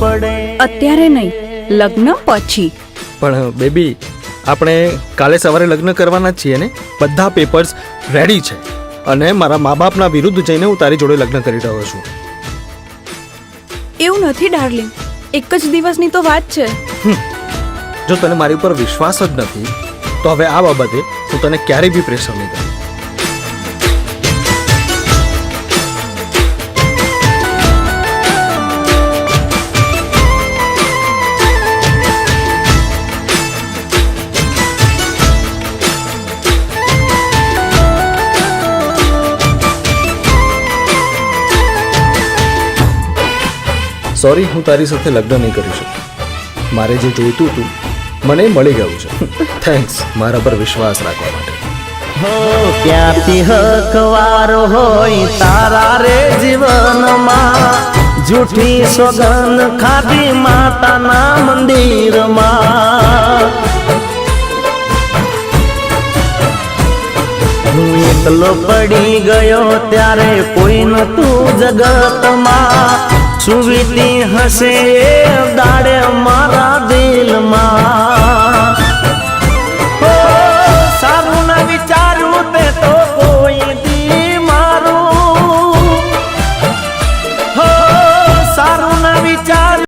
પડે. અત્યારે નહીં, લગ્ન પછી. પણ બેબી, આપણે કાલે સવારે લગ્ન કરવાના જ છીએ ને? બધા પેપર્સ રેડી છે અને મારા મા બાપના વિરુદ્ધ જઈને હું તારી જોડે લગ્ન કરી રહ્યો છું. એવું નથી ડાર્લિંગ, એક જ દિવસની તો વાત છે. જો તને મારી ઉપર વિશ્વાસ જ નથી તો હવે આ બાબતે હું તને ક્યારેય બી પ્રેશર નહીં કરું. સોરી, હું તારી સાથે લગ્ન નહીં કરી શકું. મારે જે જોઈતું હતું મને મળી ગયું છે. થેન્ક્સ મારા પર વિશ્વાસ રાખવા માટે. હો ક્યાંથી હકવાર હોય તારા રે જીવનમાં, જૂઠી સોગંદ ખાધી માતાના મંદિરમાં. હું એકલો પડી ગયો ત્યારે કોઈ નતું જગતમાં, સુવીતી હશે દાડે મારા દિલમાં.